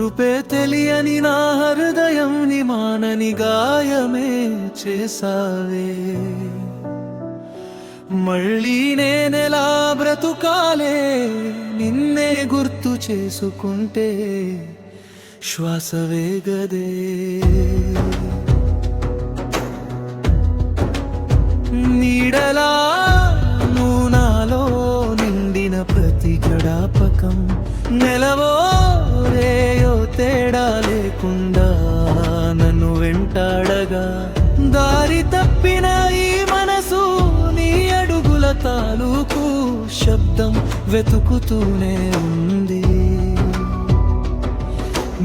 మారుపే తెలియని నా హృదయంని మానని గాయమే చేసావే. మళ్ళీ నేనెలా బ్రతుకాలే నిన్నే గుర్తు చేసుకుంటే శ్వాసవే గదే. నీడలా నువ్వు నాలో నిండిన ప్రతి గడాపకం, నెలవో రేయో తేడా లేకుండా నన్ను వెంటాడగా, దారి తప్పిన ఈ మనసు నీ అడుగుల తాలూకు శబ్దం వెతుకుతూనే ఉంది.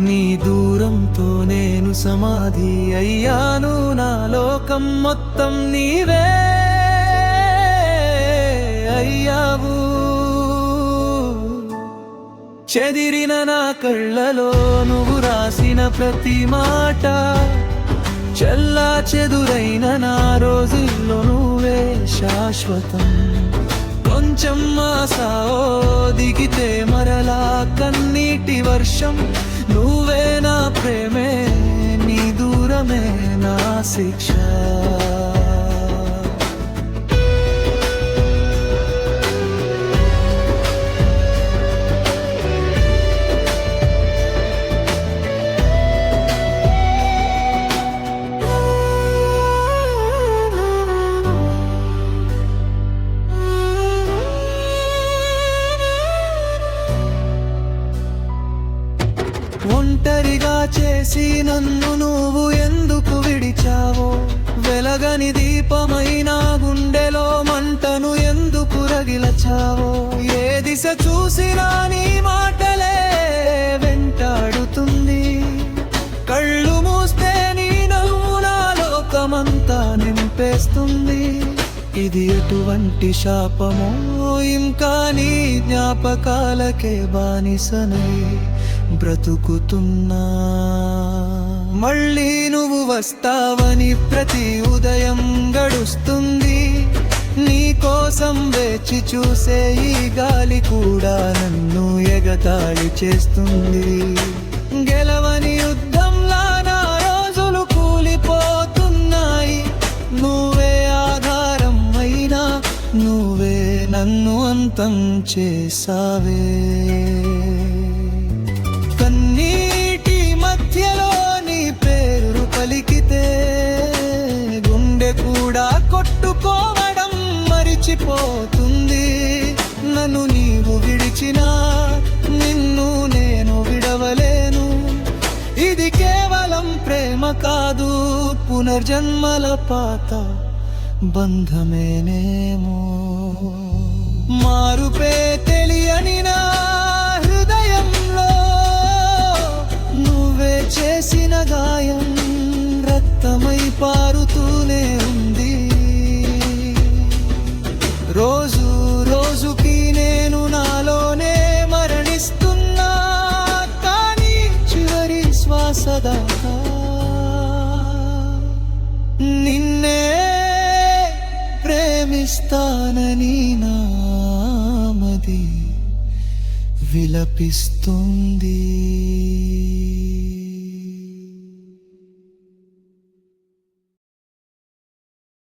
నీ దూరంతో నేను సమాధి అయ్యాను, నా లోకం మొత్తం నీవే అయ్యావు. చెదిరిన నా కళ్ళలో నువ్వు రాసిన ప్రతి మాట, చెల్లా చెదురైన నా రోజుల్లో నువ్వే శాశ్వతం. కొంచెం ఆశావో దిగితే మరలా కన్నీటి వర్షం, నువ్వే నా ప్రేమే నీ దూరమే నా శిక్ష. ఒంటరిగా చేసి నన్ను నువ్వు ఎందుకు విడిచావో, వెలగని దీపమైన గుండెలో మంటను ఎందుకు రగిలచావో. ఏ దిశ చూసినా నీ మాటలే వెంటాడుతుంది, కళ్ళు మూస్తే నీ నవ్వు నా లోకమంతా నింపేస్తుంది. ఇది ఎటువంటి శాపమో ఇంకా నీ జ్ఞాపకాలకే బానిసనై బ్రతుకుతున్నా. మళ్ళీ నువ్వు వస్తావని ప్రతి ఉదయం గడుస్తుంది, నీ కోసం వేచి చూసే ఈ గాలి కూడా నన్ను ఎగతాళి చేస్తుంది. గెలవని యుద్ధంలా నా రోజులు కూలిపోతున్నాయి, నువ్వే ఆధారం అయినా నువ్వే నన్ను అంతం చేసావే. కన్నీటి మధ్యలో నీ పేరు పలికితే గుండె కూడా కొట్టుకోవడం మరిచిపోతుంది. నన్ను నీవు విడిచినా నిన్ను నేను విడవలేను. ఇది కేవలం ప్రేమ కాదు, పునర్జన్మల పాత బంధమేనేమో. మారుపే తెలియని నా హృదయంలో నువ్వే చేసిన గాయం రక్తమై పారుతూనే ఉంది. రోజు రోజుకి నేను నాలోనే మరణిస్తున్నా, కానీ చివరి శ్వాస దాకా నిన్నే ప్రేమిస్తానని నామది విలపిస్తుంది.